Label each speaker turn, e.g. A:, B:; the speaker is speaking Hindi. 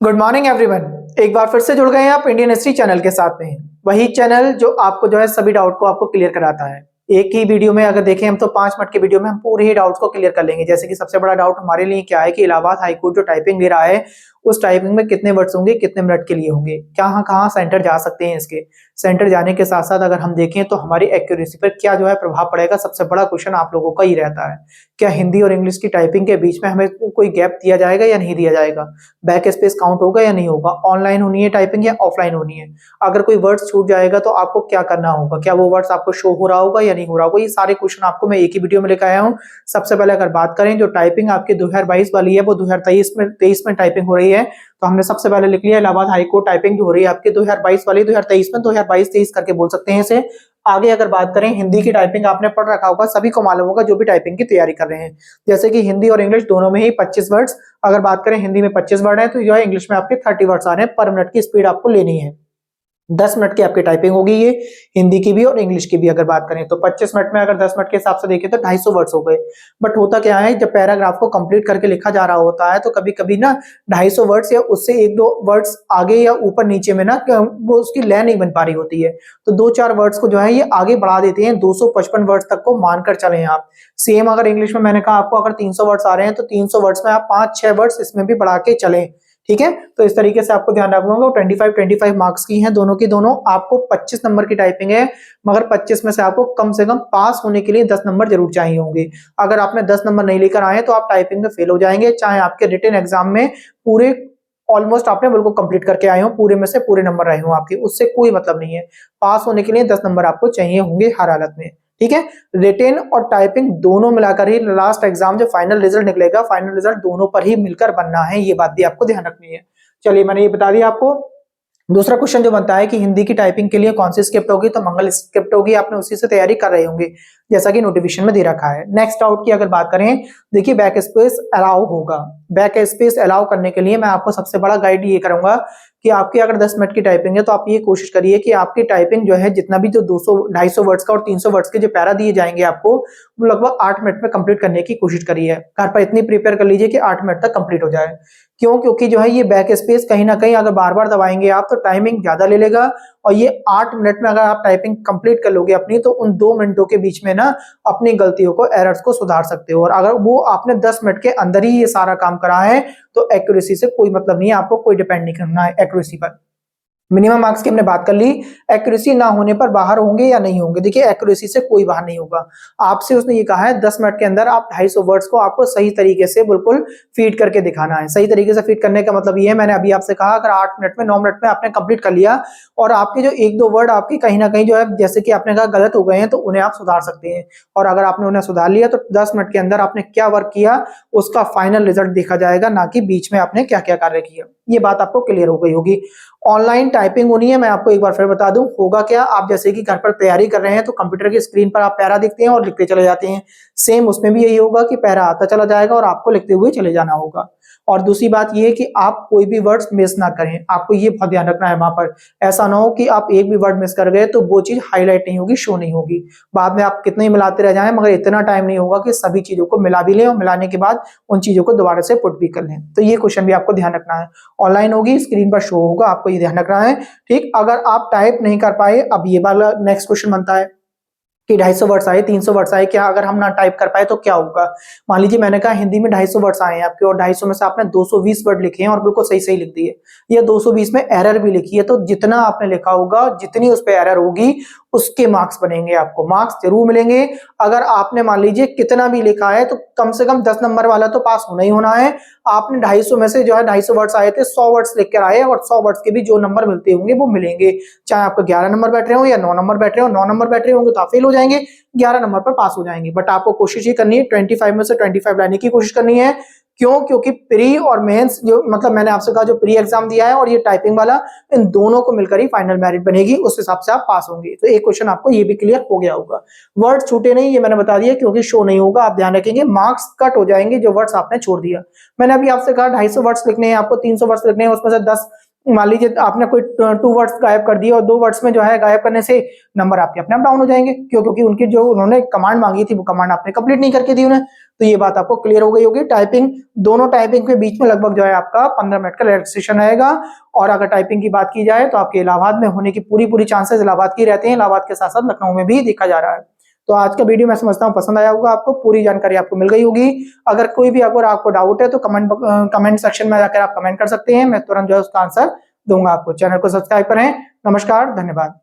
A: Good morning everyone. एक बार फिर से जुड़ गए हैं आप इंडियन हिस्ट्री चैनल के साथ में। वही चैनल जो आपको जो है सभी डाउट को आपको क्लियर कराता है। एक ही वीडियो में अगर देखें हम तो 5 मिनट के वीडियो में हम पूरे ही डाउट्स को क्लियर कर लेंगे। जैसे कि सबसे बड़ा डाउट हमारे लिए क्या है कि इलाहाबाद हाईकोर्ट जो टाइपिंग ले रहा है उस टाइपिंग में कितने वर्ड्स होंगे, कितने मिनट के लिए होंगे, कहाँ कहाँ सेंटर जा सकते हैं। इसके सेंटर जाने के साथ साथ अगर हम देखें तो हमारी एक्यूरेसी पर क्या जो है प्रभाव पड़ेगा। सबसे बड़ा क्वेश्चन आप लोगों का ही रहता है, क्या हिंदी और इंग्लिश की टाइपिंग के बीच में हमें कोई गैप दिया जाएगा या नहीं दिया जाएगा, बैक स्पेस काउंट होगा या नहीं होगा, ऑनलाइन होनी है टाइपिंग या ऑफलाइन होनी है, अगर कोई वर्ड्स छूट जाएगा तो आपको क्या करना होगा, क्या वो वर्ड्स आपको शो हो रहा होगा या नहीं हो रहा होगा। ये सारे क्वेश्चन आपको मैं एक ही वीडियो में लेकर आया हूँ। सबसे पहले अगर बात करें जो टाइपिंग आपकी 2022 वाली है वो 2023 में टाइपिंग हो रही है, तो हमने सबसे पहले लिख लिया इलाहाबाद हाईकोर्ट टाइपिंग जो हो रही है आपकी 2022 वाली 2023 में, 2022-23 करके बोल सकते हैं इसे। आगे अगर बात करें हिंदी की टाइपिंग आपने पढ़ रखा होगा, सभी को मालूम होगा जो भी टाइपिंग की तैयारी कर रहे हैं, जैसे कि हिंदी और इंग्लिश दोनों में ही 25 वर्ड्स। अगर बात करें हिंदी में 25 वर्ड है तो जो है इंग्लिश में आपके 30 वर्ड्स आ रहे हैं। पर मिनट की स्पीड आपको लेनी है। 10 मिनट की आपकी टाइपिंग होगी ये, हिंदी की भी और इंग्लिश की भी। अगर बात करें तो 25 मिनट में अगर 10 मिनट के हिसाब से देखें तो 250 वर्ड्स हो गए। बट होता क्या है, जब पैराग्राफ को कंप्लीट करके लिखा जा रहा होता है तो कभी कभी ना 250 वर्ड्स या उससे एक दो वर्ड्स आगे या ऊपर नीचे में ना वो उसकी लय नहीं बन पा रही होती है, तो 2-4 वर्ड्स को जो है ये आगे बढ़ा देते हैं। 255 वर्ड्स तक को मानकर चलें आप। सेम अगर इंग्लिश में मैंने कहा आपको अगर 300 वर्ड्स आ रहे हैं तो 300 वर्ड्स में आप 5-6 वर्ड्स इसमें भी बढ़ा के चलें, ठीक है। तो इस तरीके से आपको ध्यान रखना होगा। 25 मार्क्स की हैं दोनों की दोनों। आपको 25 नंबर की टाइपिंग है, मगर 25 में से आपको कम से कम पास होने के लिए 10 नंबर जरूर चाहिए होंगे। अगर आपने 10 नंबर नहीं लेकर आए तो आप टाइपिंग में फेल हो जाएंगे, चाहे आपके रिटन एग्जाम में पूरे ऑलमोस्ट आपने बिल्कुल कंप्लीट करके आए हो, पूरे में से पूरे नंबर रहे हो आपके, उससे कोई मतलब नहीं है। पास होने के लिए 10 नंबर आपको चाहिए होंगे हर हालत में, ठीक है। रिटेन और टाइपिंग दोनों मिलाकर ही लास्ट एग्जाम जो फाइनल रिजल्ट निकलेगा, फाइनल रिजल्ट दोनों पर ही मिलकर बनना है, ये बात भी आपको ध्यान रखनी है। चलिए मैंने ये बता दिया आपको। दूसरा क्वेश्चन जो बनता है कि हिंदी की टाइपिंग के लिए कौन सी स्क्रिप्ट होगी, तो मंगल स्क्रिप्ट होगी। आपने उसी से तैयारी कर रहे होंगे जैसा कि नोटिफिकेशन में दे रखा है। नेक्स्ट आउट की अगर बात करें, देखिए बैक स्पेस अलाउ होगा। बैक स्पेस अलाउ करने के लिए मैं आपको सबसे बड़ा गाइड ये करूंगा कि आपकी अगर 10 मिनट की टाइपिंग है तो आप ये कोशिश करिए कि आपकी टाइपिंग जो है जितना भी जो 200-250 वर्ड्स का और 300 वर्ड्स के जो पैरा दिए जाएंगे आपको, वो लगभग 8 मिनट में कंप्लीट करने की कोशिश करिए। घर पर इतनी प्रिपेयर कर लीजिए कि 8 मिनट तक कंप्लीट हो जाए। क्यों? क्योंकि जो है ये बैक स्पेस कहीं ना कहीं अगर बार बार दबाएंगे आप तो टाइमिंग ज्यादा ले लेगा, और ये 8 मिनट में अगर आप टाइपिंग कंप्लीट कर लोगे अपनी, तो उन 2 मिनटों के बीच में ना अपनी गलतियों को, एरर्स को सुधार सकते हो। और अगर वो आपने 10 मिनट के अंदर ही ये सारा काम करा है तो एक्यूरेसी से कोई मतलब नहीं है, आपको कोई डिपेंड नहीं करना है एक्यूरेसी पर। मिनिमम मार्क्स की हमने बात कर ली। एक्यूरेसी ना होने पर बाहर होंगे या नहीं होंगे, देखिए एक्यूरेसी से कोई बाहर नहीं होगा। आपसे उसने ये कहा है 10 मिनट के अंदर आप 250 वर्ड्स को आपको सही तरीके से बिल्कुल फीड करके दिखाना है। सही तरीके से फीड करने का मतलब ये है, मैंने अभी आपसे कहा अगर 8 मिनट में 9 मिनट में आपने कंप्लीट कर लिया और आपके जो 1-2 वर्ड आपके कहीं ना कहीं जो है जैसे कि आपने कहा गलत हो गए हैं, तो उन्हें आप सुधार सकते हैं। और अगर आपने उन्हें सुधार लिया तो 10 मिनट के अंदर आपने क्या वर्क किया उसका फाइनल रिजल्ट देखा जाएगा, ना कि बीच में आपने क्या क्या कार्य किया। ये बात आपको क्लियर हो गई होगी। ऑनलाइन टाइपिंग होनी है, मैं आपको एक बार फिर बता दूं होगा क्या। आप जैसे कि घर पर तैयारी कर रहे हैं तो कंप्यूटर की स्क्रीन पर आप पैरा देखते हैं और लिखते चले जाते हैं, सेम उसमें भी यही होगा कि पैरा आता चला जाएगा और आपको लिखते हुए चले जाना होगा। और दूसरी बात यह है कि आप कोई भी वर्ड्स मिस ना करें, आपको ये बहुत ध्यान रखना है वहां पर। ऐसा ना हो कि आप एक भी वर्ड मिस कर गए तो वो चीज हाईलाइट नहीं होगी, शो नहीं होगी। बाद में आप कितने ही मिलाते रह जाएं, मगर इतना टाइम नहीं होगा कि सभी चीजों को मिला भी लें और मिलाने के बाद उन चीजों को दोबारा से पुट भी कर लें। तो ये क्वेश्चन भी आपको ध्यान रखना है। ऑनलाइन होगी, स्क्रीन पर शो होगा, आपको ये ध्यान रखना है, ठीक। अगर आप टाइप नहीं कर पाए, अब ये वाला नेक्स्ट क्वेश्चन बनता है कि 250 वर्ड्स आए, 300 वर्ड्स आए, क्या अगर हम ना टाइप कर पाए तो क्या होगा। मान लीजिए मैंने कहा हिंदी में 250 वर्ड्स आए हैं आपके और 250 में से आपने 220 वर्ड लिखे हैं और बिल्कुल सही सही लिख दिए, या 220 में एरर भी लिखी है, तो जितना आपने लिखा होगा, जितनी उस पर एरर होगी उसके मार्क्स बनेंगे, आपको मार्क्स जरूर मिलेंगे। अगर आपने मान लीजिए कितना भी लिखा है तो कम से कम 10 नंबर वाला तो पास होना ही होना है। आपने 250 में से जो है 250 वर्ड्स आए थे, 100 वर्ड्स लिख कर आए और 100 वर्ड्स के भी जो नंबर मिलते होंगे वो मिलेंगे, चाहे आपको 11 नंबर बैठ रहे हो या 9 नंबर बैठ रहे हो। 9 नंबर बैठ रहे होंगे तो आप फेल हो जाएंगे, 11 नंबर पर पास हो जाएंगे। बट आपको कोशिश ही करनी है 25 में से 25 लाने की कोशिश करनी है। क्यों? क्योंकि प्री और मेंस जो मतलब मैंने आपसे कहा जो प्री एग्जाम दिया है और ये टाइपिंग वाला, इन दोनों को मिलकर ही फाइनल मेरिट बनेगी, उस हिसाब से आप पास होंगे। तो एक क्वेश्चन आपको ये भी क्लियर हो गया होगा। वर्ड छूटे नहीं, ये मैंने बता दिया, क्योंकि शो नहीं होगा, आप ध्यान रखेंगे मार्क्स कट हो जाएंगे जो वर्ड्स आपने छोड़ दिया। मैंने अभी आपसे कहा 250 वर्ड्स लिखने हैं आपको, 300 वर्ड्स लिखने हैं, उसमें से 10 मान लीजिए आपने कोई 2 वर्ड्स गायब कर दिए और 2 वर्ड्स में जो है गायब करने से नंबर आपके अपने आप डाउन हो जाएंगे। क्यों? क्योंकि उनकी जो उन्होंने कमांड मांगी थी वो कमांड आपने कंप्लीट नहीं करके दी उन्हें। तो ये बात आपको क्लियर हो गई होगी। टाइपिंग, दोनों टाइपिंग के बीच में लगभग जो है आपका 15 मिनट का रिलैक्सेशन रहेगा। और अगर टाइपिंग की बात की जाए तो आपके इलाहाबाद में होने की पूरी चांसेस इलाहाबाद की रहते हैं। इलाहाबाद के साथ साथ लखनऊ में भी देखा जा रहा है। तो आज का वीडियो मैं समझता हूँ पसंद आया होगा आपको, पूरी जानकारी आपको मिल गई होगी। अगर कोई भी अगर आपको डाउट है तो कमेंट सेक्शन में जाकर आप कमेंट कर सकते हैं, मैं तुरंत जो है उसका आंसर दूंगा आपको। चैनल को सब्सक्राइब करें। नमस्कार, धन्यवाद।